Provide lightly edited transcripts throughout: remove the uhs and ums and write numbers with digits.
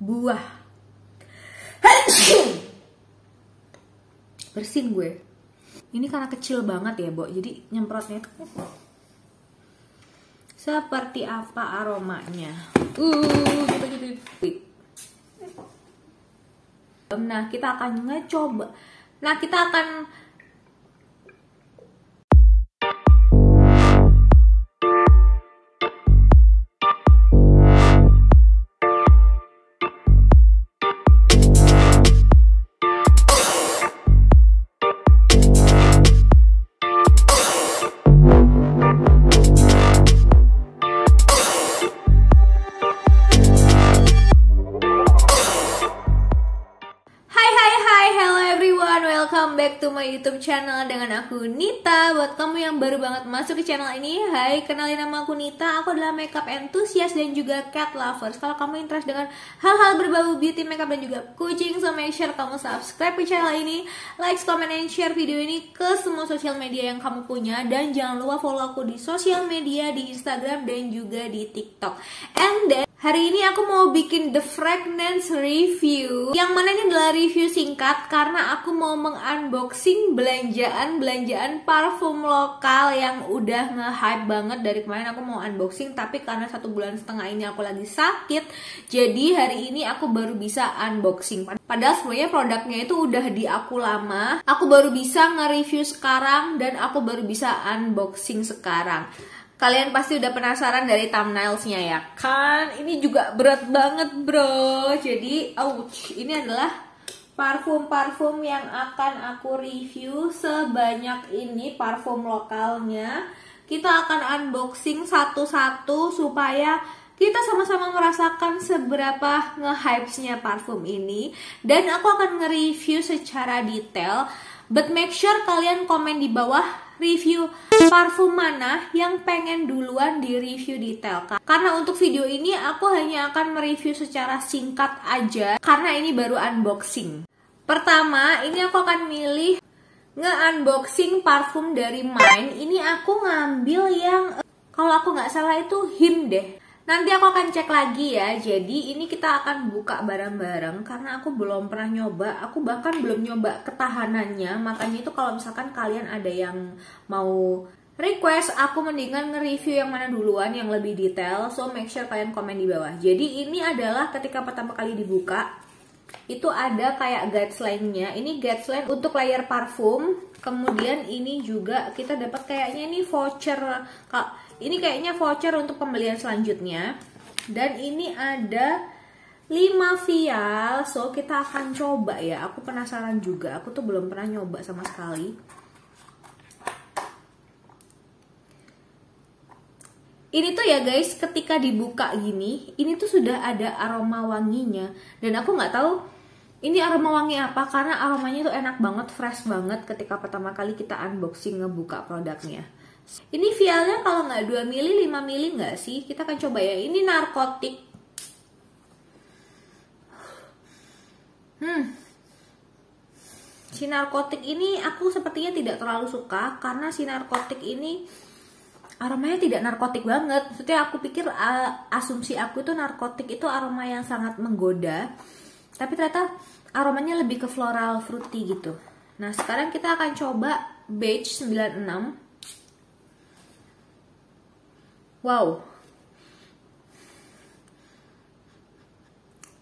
buah. Bersin gue. Ini karena kecil banget ya, Bo. Jadi nyemprotnya tuh seperti apa aromanya. Gitu. Nah, kita akan ngecoba. Nah, kita akan welcome back to my YouTube channel dengan aku Nita. Buat kamu yang baru banget masuk ke channel ini, hai, kenalin nama aku Nita. Aku adalah makeup enthusiast dan juga cat lovers. Kalau kamu interest dengan hal-hal berbau beauty, makeup dan juga kucing, so make sure kamu subscribe ke channel ini, like, comment, and share video ini ke semua sosial media yang kamu punya. Dan jangan lupa follow aku di sosial media, di Instagram dan juga di TikTok. And then hari ini aku mau bikin the fragrance review, yang mana ini adalah review singkat karena aku mau unboxing belanjaan parfum lokal yang udah nge-hype banget. Dari kemarin aku mau unboxing, tapi karena 1,5 bulan ini aku lagi sakit, jadi hari ini aku baru bisa unboxing. Padahal sebenarnya produknya itu udah di aku lama, aku baru bisa nge-review sekarang dan aku baru bisa unboxing sekarang. Kalian pasti udah penasaran dari thumbnailsnya ya kan? Ini juga berat banget bro. Jadi ouch, ini adalah parfum-parfum yang akan aku review sebanyak ini, parfum lokalnya. Kita akan unboxing satu-satu supaya kita sama-sama merasakan seberapa nge-hypes-nya parfum ini. Dan aku akan nge-review secara detail. But make sure kalian komen di bawah review parfum mana yang pengen duluan di review detail. Karena untuk video ini aku hanya akan mereview secara singkat aja, karena ini baru unboxing. Pertama, ini aku akan milih nge-unboxing parfum dari Mine. Ini aku ngambil yang, kalau aku nggak salah itu Him deh. Nanti aku akan cek lagi ya. Jadi ini kita akan buka bareng-bareng karena aku belum pernah nyoba. Aku bahkan belum nyoba ketahanannya. Makanya itu kalau misalkan kalian ada yang mau request, aku mendingan nge-review yang mana duluan, yang lebih detail. So make sure kalian komen di bawah. Jadi ini adalah ketika pertama kali dibuka, itu ada kayak guideline-nya. Ini guideline untuk layer parfum. Kemudian ini juga kita dapat kayaknya ini voucher. Ini kayaknya voucher untuk pembelian selanjutnya. Dan ini ada 5 vial. So kita akan coba ya. Aku penasaran juga. Aku tuh belum pernah nyoba sama sekali. Ini tuh ya guys, ketika dibuka gini, ini tuh sudah ada aroma wanginya. Dan aku nggak tahu ini aroma wangi apa, karena aromanya tuh enak banget, fresh banget ketika pertama kali kita unboxing ngebuka produknya. Ini vialnya kalau nggak 2 mili, 5 mili nggak sih? Kita akan coba ya. Ini narkotik. Si narkotik ini aku sepertinya tidak terlalu suka, karena si narkotik ini aromanya tidak narkotik banget. Maksudnya aku pikir, asumsi aku itu narkotik itu aroma yang sangat menggoda, tapi ternyata aromanya lebih ke floral fruity gitu. Nah sekarang kita akan coba Beige 96. Wow,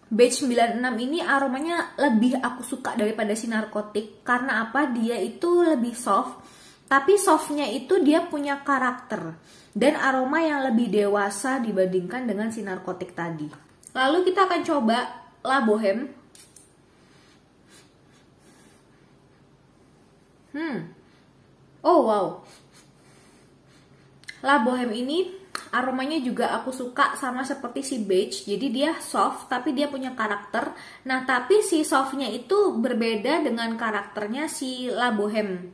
Beige 96 ini aromanya lebih aku suka daripada si narkotik. Karena apa? Dia itu lebih soft, tapi softnya itu dia punya karakter dan aroma yang lebih dewasa dibandingkan dengan si narkotik tadi. Lalu kita akan coba La Bohème. Oh wow, La Bohème ini aromanya juga aku suka, sama seperti si Beige. Jadi dia soft tapi dia punya karakter. Nah tapi si softnya itu berbeda dengan karakternya si La Bohème.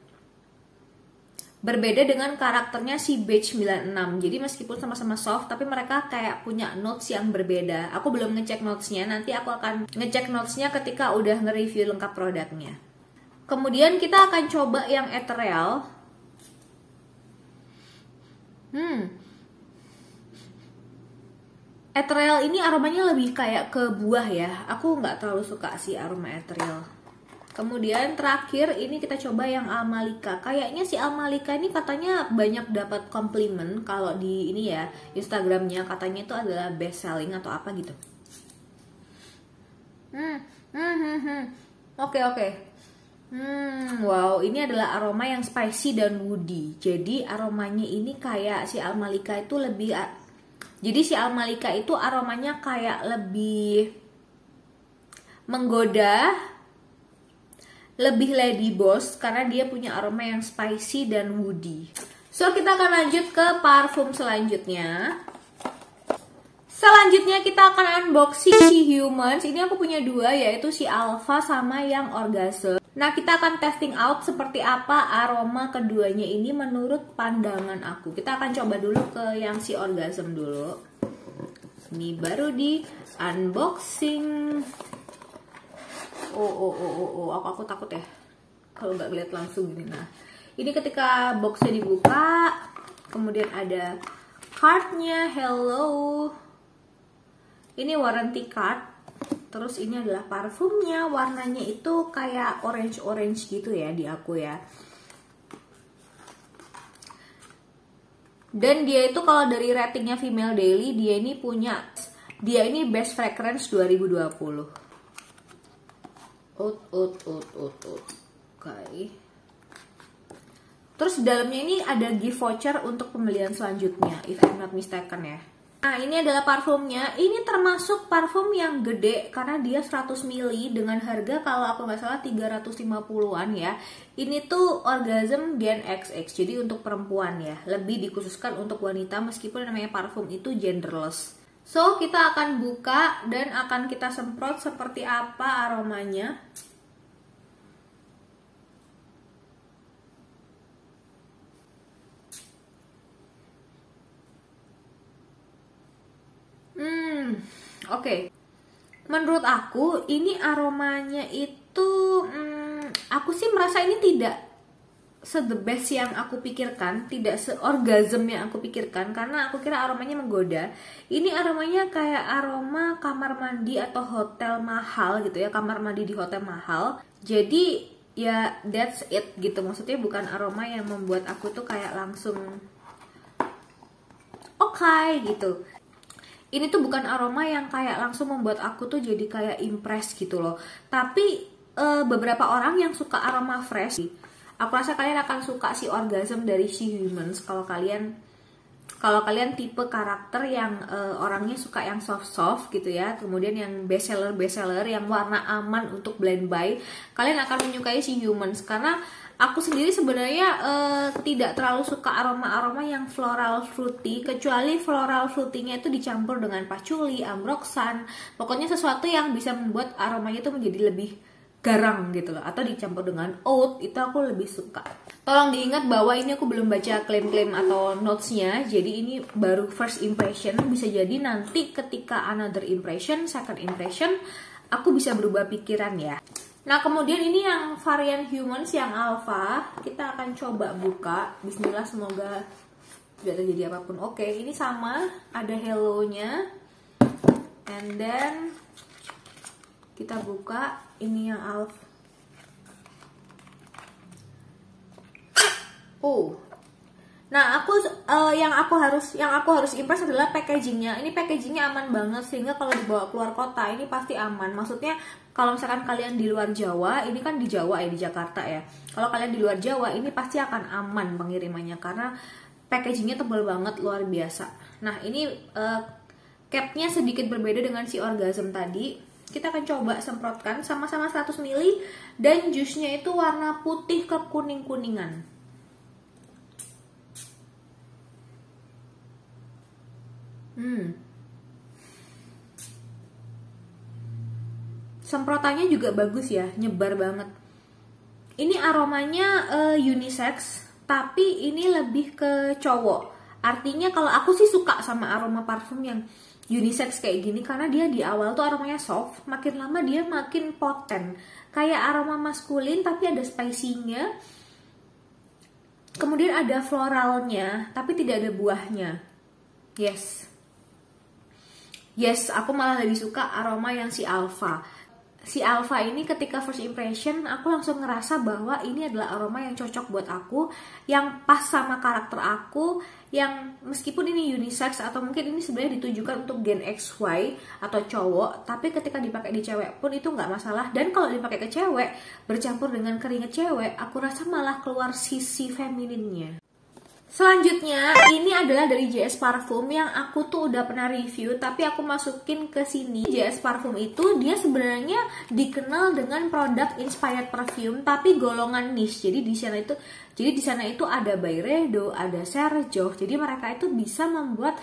Berbeda dengan karakternya si Beige 96. Jadi meskipun sama-sama soft, tapi mereka kayak punya notes yang berbeda. Aku belum ngecek notesnya, nanti aku akan ngecek notesnya ketika udah nge-review lengkap produknya. Kemudian kita akan coba yang ethereal. Ethereal ini aromanya lebih kayak ke buah ya. Aku nggak terlalu suka sih aroma ethereal. Kemudian terakhir ini kita coba yang Almalika. Kayaknya si Almalika ini katanya banyak dapat komplimen kalau di ini ya Instagramnya, katanya itu adalah best selling atau apa gitu. Oke. Wow, ini adalah aroma yang spicy dan woody. Jadi aromanya ini kayak si Almalika itu lebih, jadi si Almalika itu aromanya kayak lebih menggoda, lebih lady boss karena dia punya aroma yang spicy dan woody. So kita akan lanjut ke parfum selanjutnya. Selanjutnya kita akan unboxing si Humans. Ini aku punya dua, yaitu si Alpha sama yang Orgasm. Nah kita akan testing out seperti apa aroma keduanya ini menurut pandangan aku. Kita akan coba dulu ke yang si Orgasm dulu. Ini baru di unboxing. Aku takut ya kalau nggak lihat langsung gini. Nah, ini ketika boxnya dibuka, kemudian ada cardnya, hello. Ini warranty card. Terus ini adalah parfumnya, warnanya itu kayak orange gitu ya di aku ya. Dan dia itu kalau dari ratingnya Female Daily, dia ini best fragrance 2020. Okay. Terus di dalamnya ini ada gift voucher untuk pembelian selanjutnya, if I'm not mistaken ya. Nah ini adalah parfumnya. Ini termasuk parfum yang gede karena dia 100 ml dengan harga kalau aku nggak salah 350-an ya. Ini tuh Orgasm Gen XX, jadi untuk perempuan ya. Lebih dikhususkan untuk wanita meskipun namanya parfum itu genderless. So, kita akan buka dan akan kita semprot seperti apa aromanya. Oke. Menurut aku, ini aromanya itu, aku sih merasa ini tidak the best yang aku pikirkan, tidak se-orgasm yang aku pikirkan, karena aku kira aromanya menggoda. Ini aromanya kayak aroma kamar mandi atau hotel mahal gitu ya, kamar mandi di hotel mahal. Jadi ya that's it gitu, maksudnya bukan aroma yang membuat aku tuh kayak langsung okay gitu. Ini tuh bukan aroma yang kayak langsung membuat aku tuh jadi kayak impress gitu loh. Tapi beberapa orang yang suka aroma fresh, aku rasa kalian akan suka si Orgasm dari si Humans. Kalau kalian tipe karakter yang orangnya suka yang soft gitu ya, kemudian yang best seller yang warna aman untuk blend by, kalian akan menyukai si Humans. Karena aku sendiri sebenarnya tidak terlalu suka aroma-aroma yang floral fruity, kecuali floral fruity-nya itu dicampur dengan patchouli, ambroxan, pokoknya sesuatu yang bisa membuat aromanya itu menjadi lebih garang gitu loh, atau dicampur dengan oud, itu aku lebih suka. Tolong diingat bahwa ini aku belum baca klaim-klaim atau notes-nya, jadi ini baru first impression. Bisa jadi nanti ketika another impression, second impression, aku bisa berubah pikiran ya. Nah kemudian ini yang varian Humans yang Alpha, kita akan coba buka. Bismillah, semoga tidak terjadi apapun. Oke, ini sama, ada hello-nya, and then kita buka. Ini yang Alpha. Nah yang aku harus impress adalah packagingnya. Ini packagingnya aman banget, sehingga kalau dibawa keluar kota ini pasti aman. Maksudnya kalau misalkan kalian di luar Jawa, ini kan di Jawa ya, di Jakarta ya. Kalau kalian di luar Jawa ini pasti akan aman pengirimannya karena packagingnya tebal banget, luar biasa. Nah ini capnya sedikit berbeda dengan si Orgasm tadi. Kita akan coba semprotkan sama-sama 100 ml dan jusnya itu warna putih ke kuning-kuningan. Semprotannya juga bagus ya, nyebar banget. Ini aromanya unisex, tapi ini lebih ke cowok. Artinya kalau aku sih suka sama aroma parfum yang unisex kayak gini, karena dia di awal tuh aromanya soft, makin lama dia makin potent, kayak aroma maskulin tapi ada spicy-nya, kemudian ada floralnya tapi tidak ada buahnya. Yes, Yes, aku malah lebih suka aroma yang si Alpha. Si Alpha ini ketika first impression aku langsung ngerasa bahwa ini adalah aroma yang cocok buat aku, yang pas sama karakter aku, yang meskipun ini unisex atau mungkin ini sebenarnya ditujukan untuk gen XY atau cowok, tapi ketika dipakai di cewek pun itu nggak masalah. Dan kalau dipakai ke cewek bercampur dengan keringat cewek, aku rasa malah keluar sisi femininnya. Selanjutnya, ini adalah dari JS Parfum yang aku tuh udah pernah review, tapi aku masukin ke sini. JS Parfum itu dia sebenarnya dikenal dengan produk inspired perfume, tapi golongan niche. Jadi di sana itu ada Byredo, ada Sergio. Jadi mereka itu bisa membuat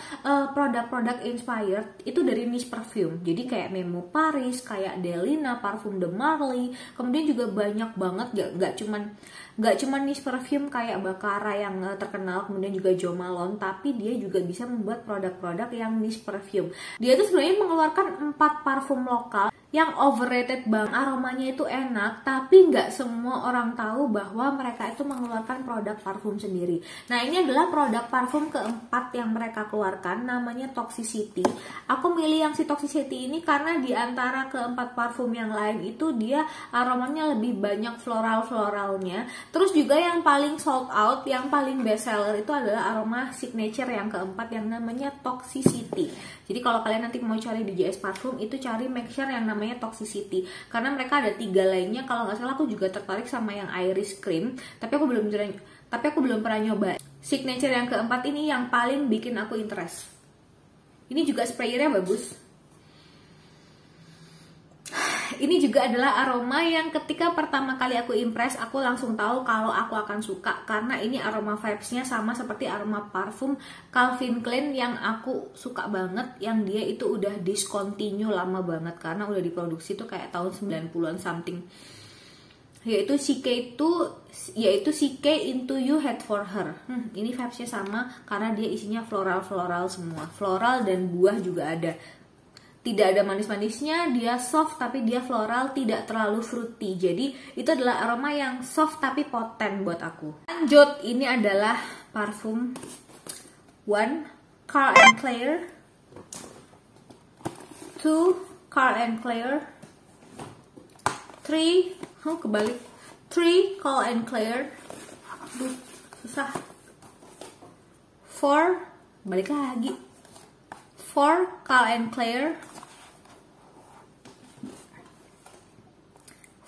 produk-produk inspired itu dari niche perfume. Jadi kayak Memo Paris, kayak Delina, Parfum de Marly. Kemudian juga banyak banget, nggak cuman niche perfume kayak Baccarat yang terkenal, kemudian juga Jo Malone, tapi dia juga bisa membuat produk-produk yang niche perfume. Dia tuh sebenarnya mengeluarkan 4 parfum lokal yang overrated banget, aromanya itu enak, tapi nggak semua orang tahu bahwa mereka itu mengeluarkan produk parfum sendiri. Nah, ini adalah produk parfum keempat yang mereka keluarkan, namanya Toxicity. Aku milih yang si Toxicity ini karena di antara keempat parfum yang lain itu dia aromanya lebih banyak floral-floralnya. Terus juga yang paling sold out, yang paling best seller itu adalah aroma signature yang keempat yang namanya Toxicity. Jadi kalau kalian nanti mau cari di JS Parfum itu cari make sure yang namanya Toxicity, karena mereka ada 3 lainnya. Kalau nggak salah aku juga tertarik sama yang Iris Cream, tapi aku belum pernah nyoba. Signature yang keempat ini yang paling bikin aku interest. Ini juga sprayernya bagus. Ini juga adalah aroma yang ketika pertama kali aku impress, aku langsung tahu kalau aku akan suka, karena ini aroma vibes-nya sama seperti aroma parfum Calvin Klein yang aku suka banget, yang dia itu udah discontinue lama banget karena udah diproduksi tuh kayak tahun 90-an something. Yaitu CK Into You Head For Her. Ini vibes-nya sama karena dia isinya floral-floral semua. Floral dan buah juga ada. Tidak ada manis-manisnya, dia soft tapi dia floral, tidak terlalu fruity. Jadi itu adalah aroma yang soft tapi poten buat aku. Lanjut, ini adalah parfum 1 Carl & Claire, 2 Carl & Claire, 3 Carl & Claire, susah, 4 balik lagi, 4 Carl & Claire,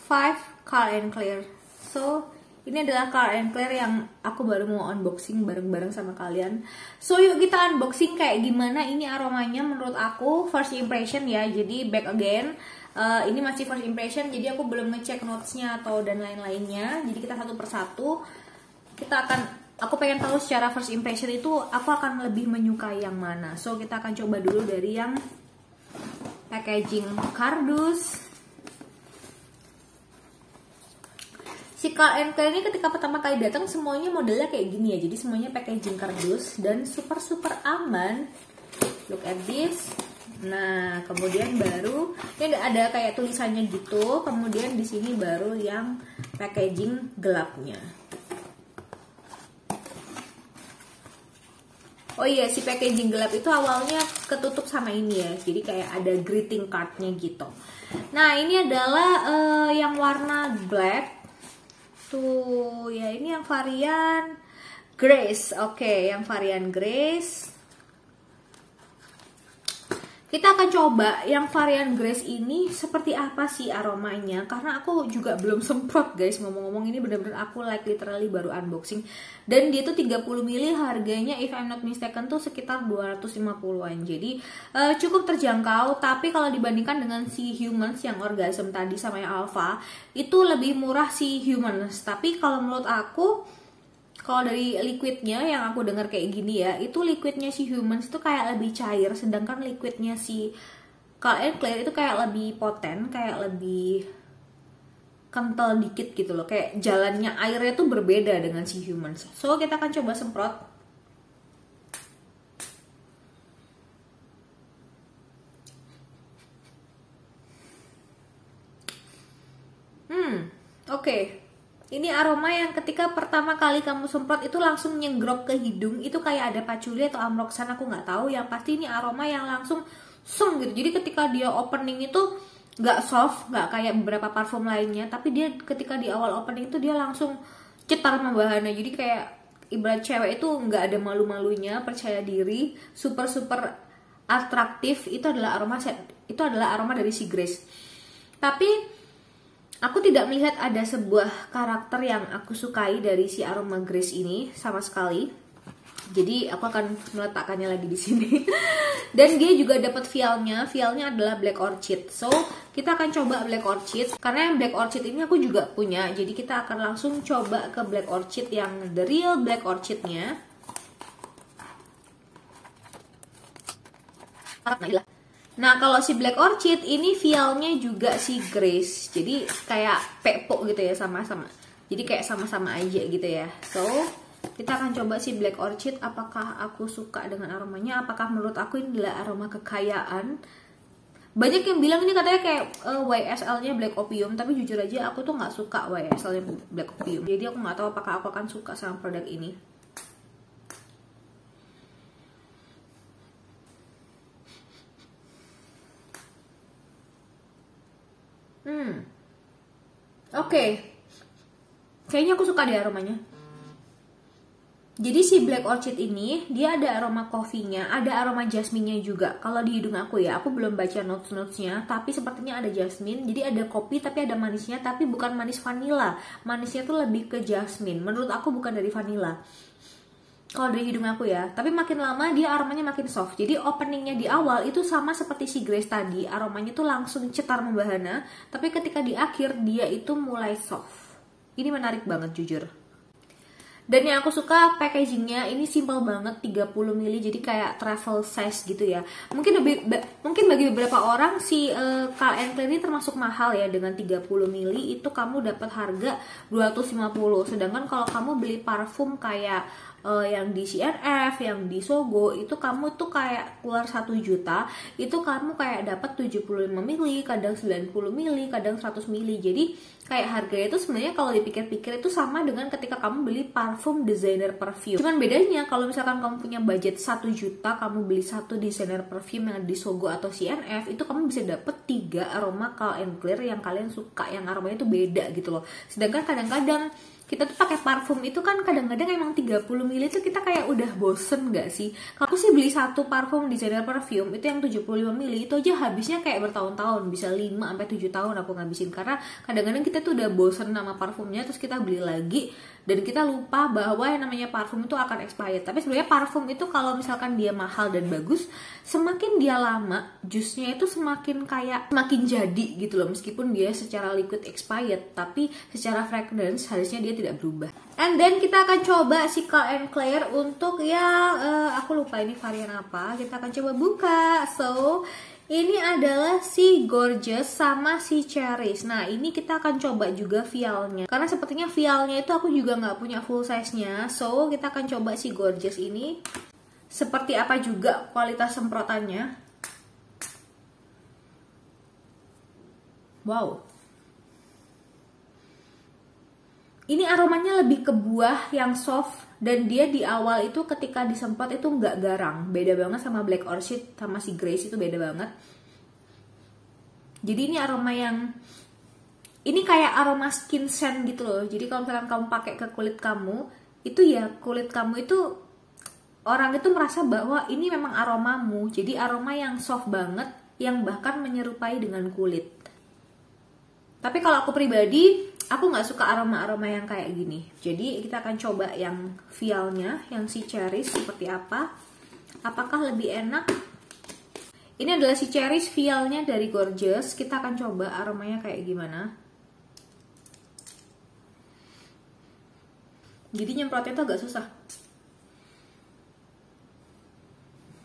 5 Carl & Claire. So ini adalah Carl & Claire yang aku baru mau unboxing bareng-bareng sama kalian. So yuk kita unboxing kayak gimana ini aromanya menurut aku. First impression ya, jadi back again. Ini masih first impression, jadi aku belum ngecek notesnya atau dan lain-lainnya. Jadi kita satu persatu. Aku pengen tahu secara first impression itu aku akan lebih menyukai yang mana. So kita akan coba dulu dari yang packaging kardus. Si Carl & Claire ini ketika pertama kali datang semuanya modelnya kayak gini ya. Jadi semuanya packaging kardus dan super aman. Look at this. Nah, kemudian baru ini ada kayak tulisannya gitu. Kemudian di sini baru yang packaging gelapnya. Oh iya, si packaging gelap itu awalnya ketutup sama ini ya. Jadi kayak ada greeting cardnya gitu. Nah, ini adalah yang warna black. Tuh, ya ini yang varian Grace. Oke, yang varian Grace. Kita akan coba yang varian Grace ini seperti apa sih aromanya, karena aku juga belum semprot guys. Ngomong-ngomong ini bener-bener aku like literally baru unboxing. Dan dia tuh 30 ml harganya if I'm not mistaken tuh sekitar 250-an. Jadi cukup terjangkau, tapi kalau dibandingkan dengan si Humans yang Orgasm tadi sama yang Alpha, itu lebih murah si Humans. Tapi kalau menurut aku, kalau dari liquidnya yang aku dengar kayak gini ya, itu liquidnya si Humans itu kayak lebih cair, sedangkan liquidnya si Carl & Claire itu kayak lebih poten, kayak lebih kental dikit gitu loh. Kayak jalannya airnya tuh berbeda dengan si Humans. So kita akan coba semprot. Oke. Ini aroma yang ketika pertama kali kamu semprot itu langsung nyenggrok ke hidung. Itu kayak ada patchouli atau amroxan, aku nggak tahu. Yang pasti ini aroma yang langsung seng gitu. Jadi ketika dia opening itu nggak soft, nggak kayak beberapa parfum lainnya, tapi dia ketika di awal opening itu dia langsung cetar membahana. Jadi kayak ibarat cewek itu nggak ada malu-malunya, percaya diri, super atraktif. Itu adalah aroma dari si Grace. Tapi aku tidak melihat ada sebuah karakter yang aku sukai dari si aroma Grace ini sama sekali. Jadi aku akan meletakkannya lagi di sini. Dan dia juga dapat vialnya. Vialnya adalah Black Orchid. So kita akan coba Black Orchid. Karena yang Black Orchid ini aku juga punya. Jadi kita akan langsung coba ke Black Orchid yang the real Black Orchidnya. Nah kalau si Black Orchid ini vialnya juga si Grace. Jadi kayak pepo gitu ya, sama-sama. Jadi kayak sama-sama aja gitu ya. So kita akan coba si Black Orchid. Apakah aku suka dengan aromanya? Apakah menurut aku ini adalah aroma kekayaan? Banyak yang bilang ini katanya kayak YSL-nya Black Opium. Tapi jujur aja aku tuh nggak suka YSL-nya Black Opium. Jadi aku nggak tahu apakah aku akan suka sama produk ini. Oke. Kayaknya aku suka deh aromanya. Jadi si Black Orchid ini dia ada aroma coffee-nya, ada aroma jasmine-nya juga. Kalau di hidung aku ya, aku belum baca notes-notesnya, tapi sepertinya ada jasmine. Jadi ada kopi tapi ada manisnya, tapi bukan manis vanilla. Manisnya tuh lebih ke jasmine. Menurut aku bukan dari vanilla. Kalau dari hidung aku ya, tapi makin lama dia aromanya makin soft. Jadi openingnya di awal itu sama seperti si Grace tadi, aromanya tuh langsung cetar membahana. Tapi ketika di akhir dia itu mulai soft. Ini menarik banget jujur. Dan yang aku suka packagingnya ini simple banget, 30 ml, jadi kayak travel size gitu ya. Mungkin bagi beberapa orang si Calvin Klein ini termasuk mahal ya, dengan 30 ml itu kamu dapat harga 250. Sedangkan kalau kamu beli parfum kayak yang di CNF, yang di Sogo itu kamu tuh kayak keluar 1 juta, itu kamu kayak dapat 75 ml, kadang 90 ml, kadang 100 ml. Jadi kayak harganya itu sebenarnya kalau dipikir-pikir itu sama dengan ketika kamu beli parfum designer perfume. Cuman bedanya kalau misalkan kamu punya budget 1 juta, kamu beli satu designer perfume yang di Sogo atau CNF, itu kamu bisa dapet 3 aroma Calvin Klein yang kalian suka, yang aromanya itu beda gitu loh. Sedangkan kadang-kadang kita tuh pakai parfum itu kan kadang-kadang emang 30 ml itu kita kayak udah bosen gak sih? Kalau aku sih beli satu parfum designer perfume itu yang 75 ml itu aja habisnya kayak bertahun-tahun, bisa 5-7 tahun aku ngabisin. Karena kadang-kadang kita tuh udah bosen sama parfumnya, terus kita beli lagi dan kita lupa bahwa yang namanya parfum itu akan expired. Tapi sebenarnya parfum itu kalau misalkan dia mahal dan bagus, semakin dia lama jusnya itu semakin jadi gitu loh. Meskipun dia secara liquid expired, tapi secara fragrance harusnya dia tidak berubah. And then kita akan coba si Calvin Klein untuk aku lupa ini varian apa. Kita akan coba buka. So ini adalah si Gorgeous sama si Cherish. Nah ini kita akan coba juga vialnya, karena sepertinya vialnya itu aku juga nggak punya full size nya. So kita akan coba si Gorgeous ini seperti apa juga kualitas semprotannya. Wow, ini aromanya lebih ke buah yang soft. Dan dia di awal itu ketika disemprot itu nggak garang. Beda banget sama Black Orchid sama si Grace, itu beda banget. Jadi ini aroma yang, ini kayak aroma skin scent gitu loh. Jadi kalau misalkan kamu pakai ke kulit kamu, itu ya kulit kamu itu, orang itu merasa bahwa ini memang aromamu. Jadi aroma yang soft banget, yang bahkan menyerupai dengan kulit. Tapi kalau aku pribadi, aku nggak suka aroma-aroma yang kayak gini. Jadi kita akan coba yang vialnya, yang si Cherish seperti apa. Apakah lebih enak? Ini adalah si Cherish vialnya dari Gorgeous. Kita akan coba aromanya kayak gimana. Jadi nyemprotnya tuh agak susah.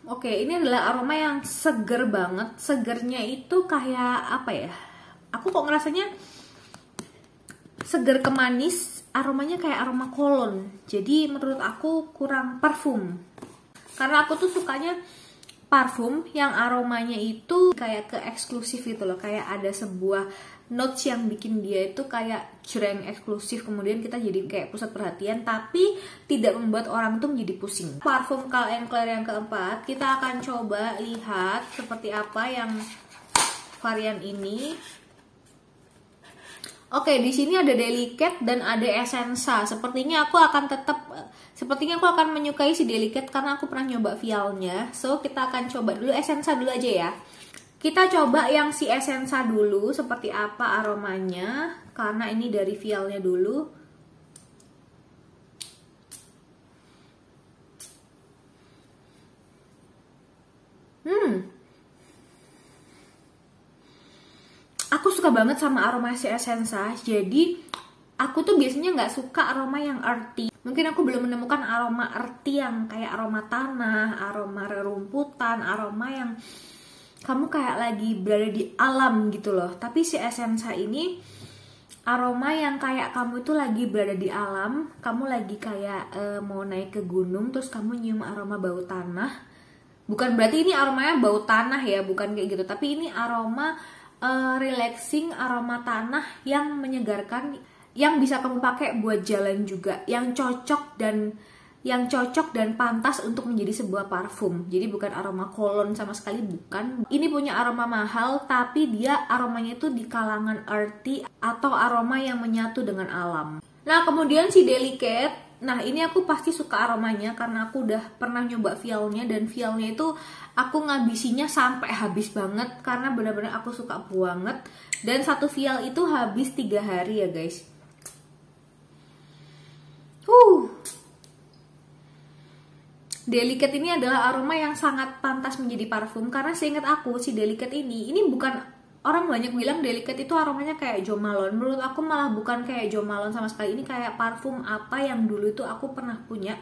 Oke, ini adalah aroma yang seger banget. Segernya itu kayak apa ya? Aku kok ngerasanya seger ke manis, aromanya kayak aroma kolon. Jadi menurut aku kurang parfum. Karena aku tuh sukanya parfum yang aromanya itu kayak ke eksklusif gitu loh, kayak ada sebuah notes yang bikin dia itu kayak jreng eksklusif, kemudian kita jadi kayak pusat perhatian tapi tidak membuat orang tuh menjadi pusing. Parfum Calvin Klein yang keempat, kita akan coba lihat seperti apa yang varian ini. Oke, di sini ada Delicate dan ada Essenza. Sepertinya aku akan menyukai si Delicate karena aku pernah nyoba vialnya. So, kita akan coba dulu Essenza dulu aja ya. Kita coba yang si Essenza dulu, seperti apa aromanya. Karena ini dari vialnya dulu. Aku suka banget sama aroma si Essenza. Jadi aku tuh biasanya nggak suka aroma yang earthy. Mungkin aku belum menemukan aroma earthy yang kayak aroma tanah, aroma rerumputan, aroma yang kamu kayak lagi berada di alam gitu loh. Tapi si Essenza ini aroma yang kayak kamu itu lagi berada di alam. Kamu lagi kayak mau naik ke gunung, terus kamu nyium aroma bau tanah. Bukan berarti ini aromanya bau tanah ya, bukan kayak gitu. Tapi ini aroma relaxing, aroma tanah yang menyegarkan, yang bisa kamu pakai buat jalan juga, yang cocok dan pantas untuk menjadi sebuah parfum. Jadi bukan aroma cologne sama sekali, bukan. Ini punya aroma mahal, tapi dia aromanya itu di kalangan earthy atau aroma yang menyatu dengan alam. Nah, kemudian si Delicate. Nah, ini aku pasti suka aromanya karena aku udah pernah nyoba vialnya, dan vialnya itu aku ngabisinya sampai habis banget karena benar-benar aku suka banget. Dan satu vial itu habis 3 hari ya guys. Delicate ini adalah aroma yang sangat pantas menjadi parfum karena seingat aku si Delicate ini bukan, orang banyak bilang Delicate itu aromanya kayak Jo Malone. Menurut aku malah bukan kayak Jo Malone sama sekali. Ini kayak parfum apa yang dulu itu aku pernah punya,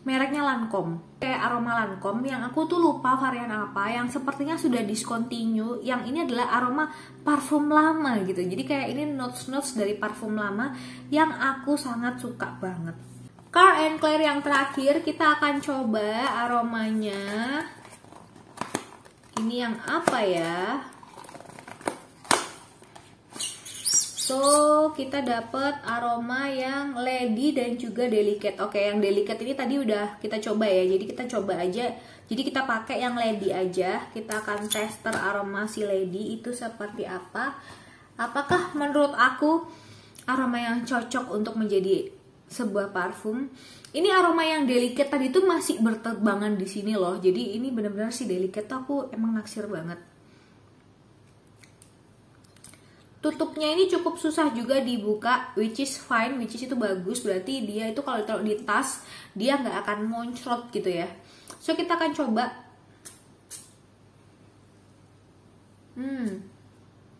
mereknya Lancome. Kayak aroma Lancome yang aku tuh lupa varian apa, yang sepertinya sudah discontinue. Yang ini adalah aroma parfum lama gitu. Jadi kayak ini notes-notes dari parfum lama yang aku sangat suka banget. Calvin Klein yang terakhir, kita akan coba aromanya. Ini yang apa ya? So, kita dapat aroma yang Lady dan juga Delicate. Oke, yang Delicate ini tadi udah kita coba ya. Jadi kita coba aja. Jadi kita pakai yang Lady aja. Kita akan tester aroma si Lady itu seperti apa. Apakah menurut aku aroma yang cocok untuk menjadi sebuah parfum? Ini aroma yang Delicate tadi tuh masih berterbangan di sini loh. Jadi ini benar-benar si Delicate tuh aku emang naksir banget. Tutupnya ini cukup susah juga dibuka, which is fine, which is itu bagus. Berarti dia itu kalau ditaruh di tas, dia nggak akan moncrot gitu ya. So, kita akan coba.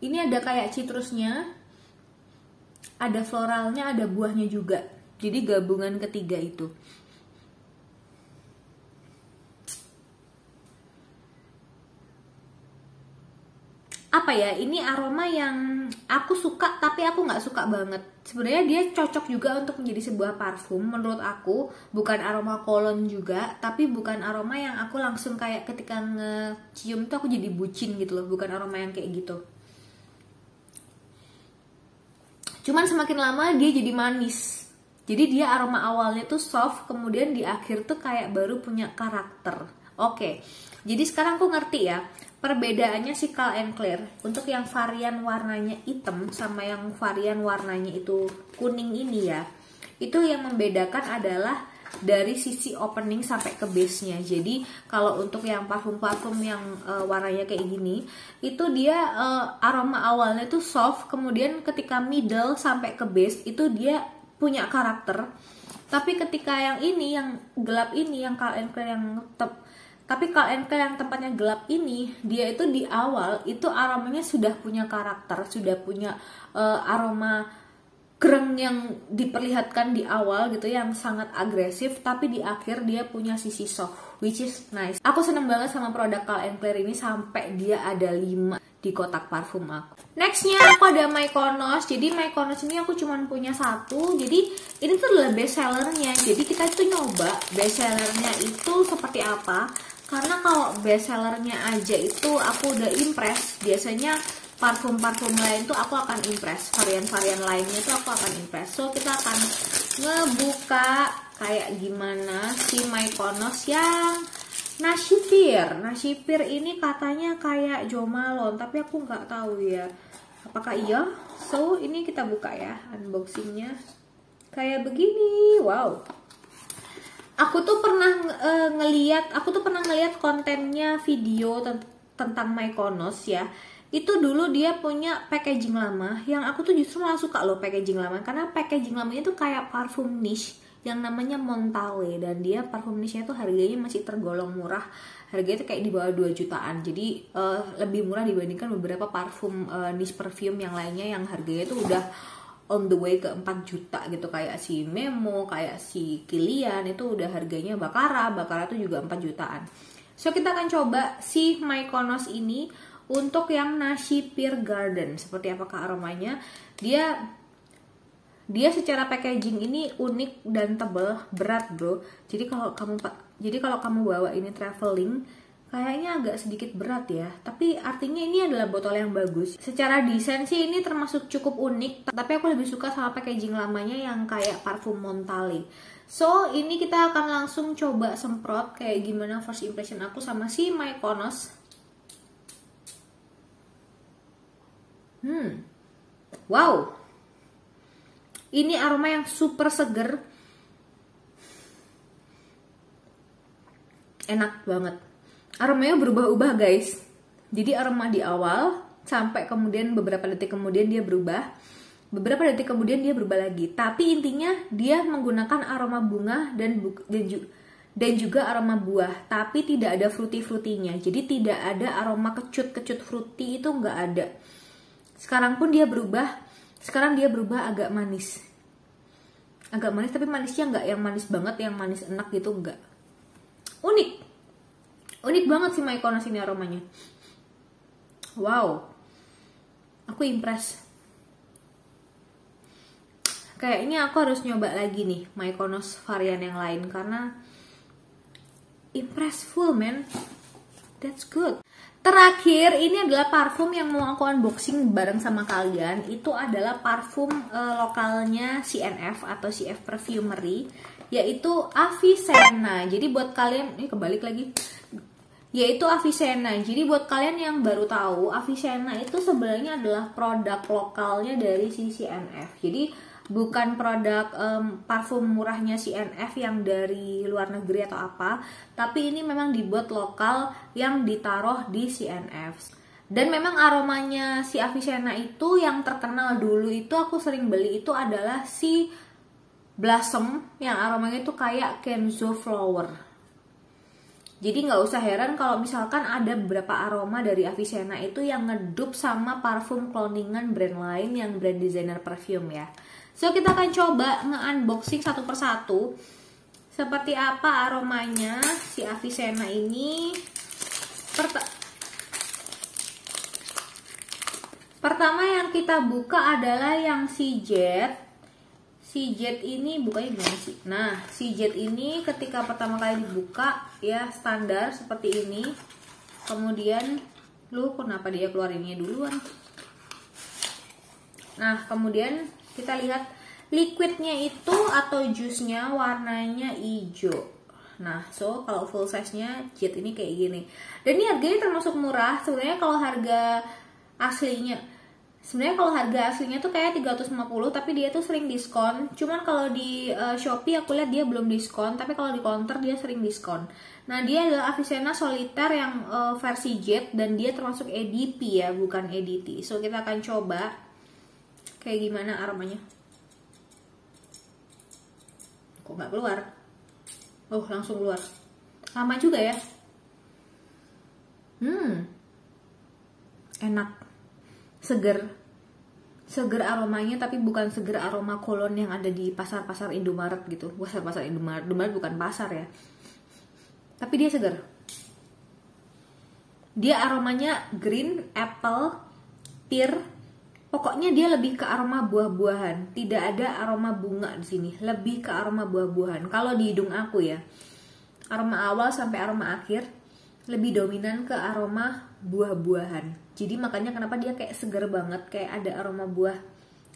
Ini ada kayak citrusnya, ada floralnya, ada buahnya juga. Jadi gabungan ketiga itu. Apa ya, ini aroma yang aku suka tapi aku nggak suka banget. Sebenarnya dia cocok juga untuk menjadi sebuah parfum menurut aku. Bukan aroma cologne juga, tapi bukan aroma yang aku langsung kayak ketika ngecium tuh aku jadi bucin gitu loh. Bukan aroma yang kayak gitu. Cuman semakin lama dia jadi manis. Jadi dia aroma awalnya tuh soft, kemudian di akhir tuh kayak baru punya karakter. Oke, jadi sekarang aku ngerti ya perbedaannya si Calvin Klein untuk yang varian warnanya hitam sama yang varian warnanya itu kuning ini ya. Itu yang membedakan adalah dari sisi opening sampai ke base-nya. Jadi kalau untuk yang parfum-parfum yang warnanya kayak gini, itu dia aroma awalnya tuh soft, kemudian ketika middle sampai ke base itu dia punya karakter. Tapi ketika yang ini, yang gelap ini, yang Calvin Klein yang tempatnya gelap ini, dia itu di awal itu aromanya sudah punya karakter, sudah punya aroma gereng yang diperlihatkan di awal gitu, yang sangat agresif, tapi di akhir dia punya sisi soft, which is nice. Aku seneng banget sama produk Calvin Klein ini sampai dia ada 5 di kotak parfum aku. Nextnya aku ada Mykonos. Jadi Mykonos ini aku cuma punya 1. Jadi ini tuh adalah best sellernya. Jadi kita tuh nyoba best sellernya itu seperti apa. Karena kalau best sellernya aja itu aku udah impress. Biasanya parfum-parfum lain tuh aku akan impress, varian-varian lainnya tuh aku akan impress. So kita akan ngebuka kayak gimana si Mykonos yang Nashipir. Nashipir ini katanya kayak Jo Malone, tapi aku nggak tahu ya apakah iya. So ini kita buka ya, unboxingnya kayak begini. Wow, aku tuh pernah ngeliat kontennya video tentang Mykonos ya. Itu dulu dia punya packaging lama yang aku tuh justru malah suka loh packaging lama, karena packaging lamanya tuh kayak parfum niche yang namanya Montale, dan dia parfum niche-nya tuh harganya masih tergolong murah. Harganya tuh kayak di bawah 2 jutaan. Jadi lebih murah dibandingkan beberapa parfum niche perfume yang lainnya yang harganya tuh udah on the way ke 4 juta gitu, kayak si Memo, kayak si Kilian itu udah harganya Baccarat tuh juga 4 jutaan. So kita akan coba si Mykonos ini untuk yang Nashipir Garden. Seperti apakah aromanya? Dia secara packaging ini unik dan tebal, berat bro. Jadi kalau kamu bawa ini traveling, kayaknya agak sedikit berat ya. Tapi artinya ini adalah botol yang bagus. Secara desain sih ini termasuk cukup unik, tapi aku lebih suka sama packaging lamanya yang kayak parfum Montale. So ini kita akan langsung coba semprot kayak gimana first impression aku sama si Mykonos. Wow, ini aroma yang super seger, enak banget. Aromanya berubah-ubah guys. Jadi aroma di awal sampai kemudian beberapa detik kemudian dia berubah, beberapa detik kemudian dia berubah lagi. Tapi intinya dia menggunakan aroma bunga dan juga aroma buah, tapi tidak ada fruity-fruitynya. Jadi tidak ada aroma kecut-kecut fruity, itu nggak ada. Sekarang dia berubah agak manis. Agak manis, tapi manisnya nggak yang manis banget, yang manis enak gitu, enggak. Unik banget sih Mykonos ini aromanya. Wow, aku impress. Kayaknya aku harus nyoba lagi nih Mykonos varian yang lain, karena impressful man. That's good. Terakhir, ini adalah parfum yang mau aku unboxing bareng sama kalian. Itu adalah parfum lokalnya CNF atau CF Perfumery, yaitu Avicenna. Jadi buat kalian, ini kebalik lagi, yaitu Avicenna. Jadi buat kalian yang baru tahu, Avicenna itu sebenarnya adalah produk lokalnya dari CNF. Jadi bukan produk parfum murahnya CNF yang dari luar negeri atau apa, tapi ini memang dibuat lokal yang ditaruh di CNF. Dan memang aromanya si Avicenna itu yang terkenal dulu itu aku sering beli itu adalah si Blossom yang aromanya itu kayak Kenzo Flower. Jadi nggak usah heran kalau misalkan ada beberapa aroma dari Avicenna itu yang ngedup sama parfum cloningan brand lain yang brand designer perfume ya. So kita akan coba nge-unboxing satu persatu seperti apa aromanya si Avicenna ini. Pertama yang kita buka adalah yang si Jet. Si Jet ini bukanya gimana sih? Nah, si Jet ini ketika pertama kali dibuka ya standar seperti ini. Kemudian kenapa dia keluarinnya duluan? Nah, kemudian kita lihat liquidnya itu atau jusnya warnanya hijau. Nah, so kalau full size nya Jet ini kayak gini. Dan ini harganya termasuk murah. Sebenarnya kalau harga aslinya tuh kayak 350, tapi dia tuh sering diskon. Cuman kalau di Shopee aku lihat dia belum diskon, tapi kalau di counter dia sering diskon. Nah, dia adalah Avicenna Solitaire yang versi Jet, dan dia termasuk EDP ya, bukan EDT. So kita akan coba kayak gimana aromanya. Kok nggak keluar? Oh, langsung keluar. Lama juga ya. Enak. Seger aromanya, tapi bukan seger aroma kolon yang ada di pasar-pasar Indomaret gitu. Pasar Indomaret bukan pasar ya. Tapi dia seger. Dia aromanya green, apple, pear. Pokoknya dia lebih ke aroma buah-buahan. Tidak ada aroma bunga di sini. Lebih ke aroma buah-buahan. Kalau di hidung aku ya, aroma awal sampai aroma akhir lebih dominan ke aroma buah-buahan. Jadi makanya kenapa dia kayak seger banget, kayak ada aroma buah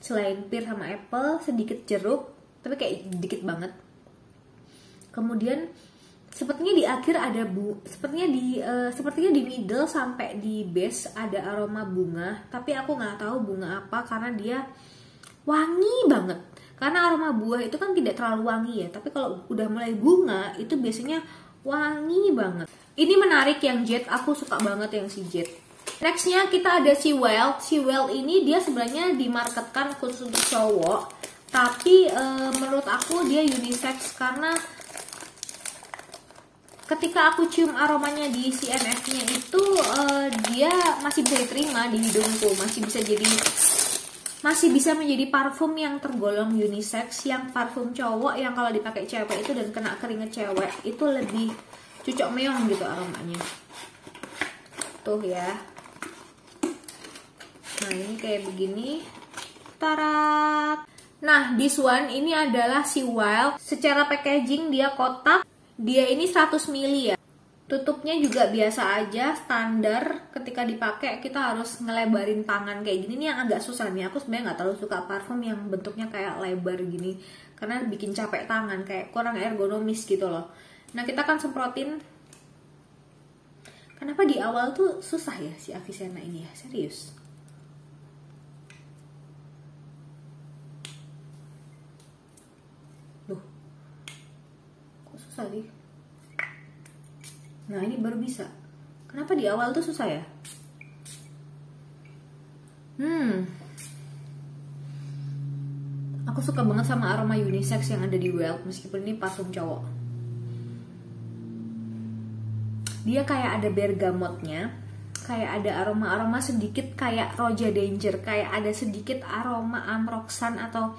selain pear sama apple, sedikit jeruk, tapi kayak dikit banget. Kemudian sepertinya di akhir ada sepertinya di middle sampai di base ada aroma bunga, tapi aku nggak tahu bunga apa karena dia wangi banget. Karena aroma buah itu kan tidak terlalu wangi ya, tapi kalau udah mulai bunga itu biasanya wangi banget. Ini menarik yang Jade, aku suka banget yang si Jade. Nextnya kita ada si Wild. Si Wild ini dia sebenarnya dimarketkan khusus untuk cowok, tapi menurut aku dia unisex karena ketika aku cium aromanya di CNF-nya itu dia masih bisa diterima di hidungku, masih bisa menjadi parfum yang tergolong unisex, yang parfum cowok yang kalau dipakai cewek itu dan kena keringet cewek itu lebih cucok meong gitu aromanya. Tuh ya. Nah ini kayak begini. Tarat. Nah this one ini adalah si Wild. Secara packaging dia kotak. Dia ini 100 ml ya. Tutupnya juga biasa aja, standar. Ketika dipakai kita harus ngelebarin tangan kayak gini. Ini yang agak susah nih. Aku sebenarnya nggak terlalu suka parfum yang bentuknya kayak lebar gini, karena bikin capek tangan, kayak kurang ergonomis gitu loh. Nah kita akan semprotin. Kenapa di awal tuh susah ya si Avicenna ini ya, serius. Loh, kok susah sih? Nah ini baru bisa. Kenapa di awal tuh susah ya? Aku suka banget sama aroma unisex yang ada di Wild, meskipun ini parfum cowok. Dia kayak ada bergamotnya, kayak ada aroma-aroma sedikit kayak Roja Danger, kayak ada sedikit aroma Amroxan atau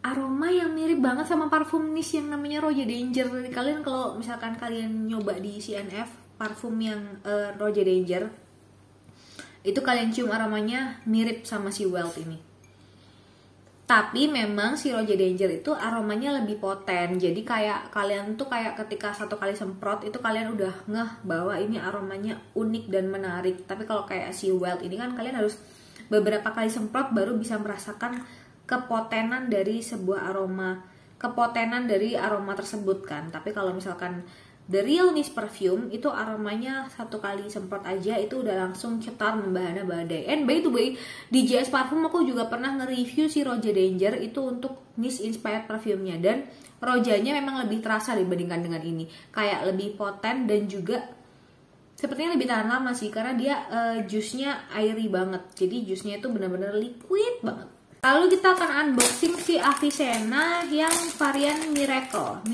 aroma yang mirip banget sama parfum niche yang namanya Roja Danger. Kalian kalau misalkan kalian nyoba di CNF parfum yang Roja Danger, itu kalian cium aromanya mirip sama si Wild ini. Tapi memang si Roja Danger itu aromanya lebih poten. Jadi kayak kalian tuh kayak ketika satu kali semprot itu kalian udah ngeh bahwa ini aromanya unik dan menarik. Tapi kalau kayak si Wild ini kan kalian harus beberapa kali semprot baru bisa merasakan kepotenan dari sebuah aroma, kepotenan dari aroma tersebut kan. Tapi kalau misalkan The Real Niche Perfume itu aromanya satu kali semprot aja itu udah langsung cetar membahana badai. And by the way, di JS Parfum aku juga pernah nge-review si Roja Danger itu untuk niche inspired parfumnya, dan rojanya memang lebih terasa dibandingkan dengan ini. Kayak lebih poten dan juga sepertinya lebih tahan lama sih, karena dia jusnya airy banget. Jadi jusnya itu benar-benar liquid banget. Lalu kita akan unboxing si Avicenna yang varian Miracle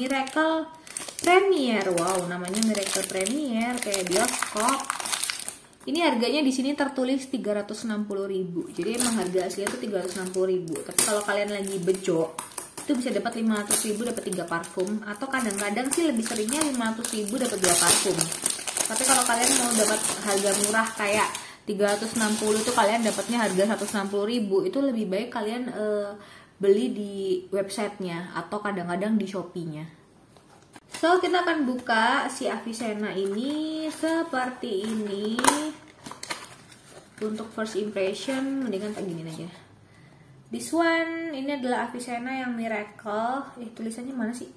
Premier. Wow, namanya Miracle Premier kayak bioskop. Ini harganya di sini tertulis 360.000. Jadi emang harga aslinya tuh 360.000. Tapi kalau kalian lagi bejo, itu bisa dapat 500.000 dapat 3 parfum, atau kadang-kadang sih lebih seringnya 500.000 dapat 2 parfum. Tapi kalau kalian mau dapat harga murah kayak 360 itu kalian dapatnya harga 160.000, itu lebih baik kalian beli di websitenya atau kadang-kadang di Shopee-nya. So kita akan buka si Avicenna ini seperti ini. Untuk first impression mendingan tak gini aja. This one ini adalah Avicenna yang Miracle. Tulisannya mana sih?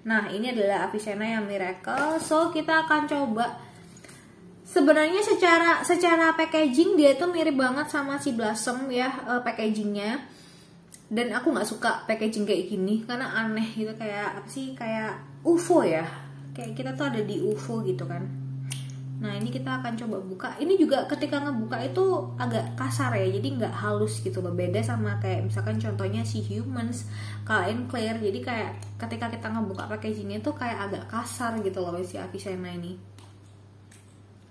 Nah ini adalah Avicenna yang Miracle. So kita akan coba. Sebenarnya secara packaging dia tuh mirip banget sama si Blossom ya, packagingnya. Dan aku nggak suka packaging kayak gini karena aneh gitu, kayak apa sih, kayak UFO ya, kayak kita tuh ada di UFO gitu kan. Nah ini kita akan coba buka. Ini juga ketika ngebuka itu agak kasar ya, jadi nggak halus gitu loh. Beda sama kayak misalkan contohnya si Humans, Calm & Clear. Jadi kayak ketika kita ngebuka packagingnya tuh kayak agak kasar gitu loh si Avicenna ini.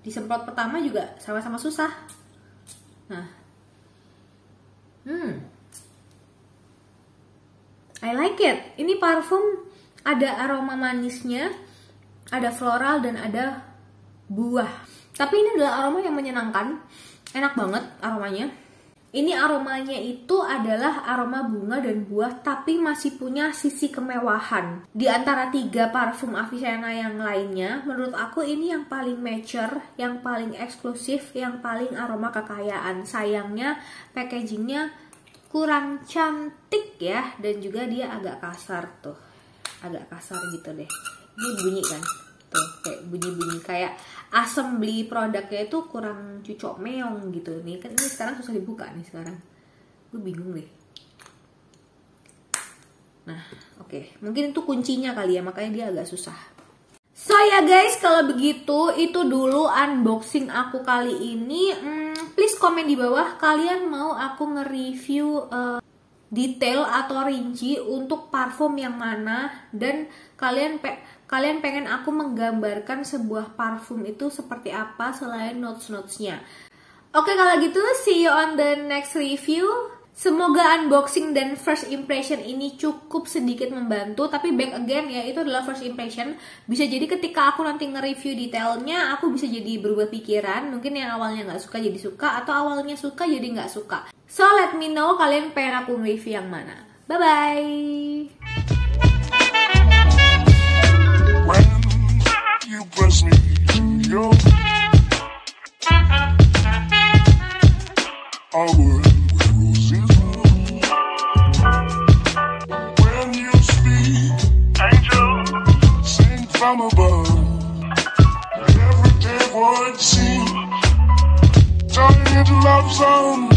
Disemprot pertama juga sama-sama susah. Nah, I like it. Ini parfum ada aroma manisnya, ada floral dan ada buah. Tapi ini adalah aroma yang menyenangkan, enak banget aromanya. Ini aromanya itu adalah aroma bunga dan buah, tapi masih punya sisi kemewahan. Di antara 3 parfum Avicenna yang lainnya, menurut aku ini yang paling mature, yang paling eksklusif, yang paling aroma kekayaan. Sayangnya packagingnya kurang cantik ya, dan juga dia agak kasar tuh. Agak kasar gitu deh. Ini bunyi kan? Tuh, kayak bunyi-bunyi kayak assembly produknya itu kurang cucok meong gitu nih. Kan ini sekarang susah dibuka nih sekarang. Gue bingung deh. Nah, oke. Mungkin itu kuncinya kali ya, makanya dia agak susah. So ya guys, kalau begitu itu dulu unboxing aku kali ini. Please komen di bawah kalian mau aku nge-review detail atau rinci untuk parfum yang mana, dan kalian pengen aku menggambarkan sebuah parfum itu seperti apa selain notes-notesnya. Oke, kalau gitu see you on the next review. Semoga unboxing dan first impression ini cukup sedikit membantu, tapi back again ya, itu adalah first impression. Bisa jadi ketika aku nanti nge-review detailnya, aku bisa jadi berubah pikiran. Mungkin yang awalnya nggak suka jadi suka, atau awalnya suka jadi nggak suka. So let me know kalian pengen aku nge-review yang mana. Bye-bye! You press me to your I would wear roses when you speak, angel, sing from above. Every day would seem turning into love song.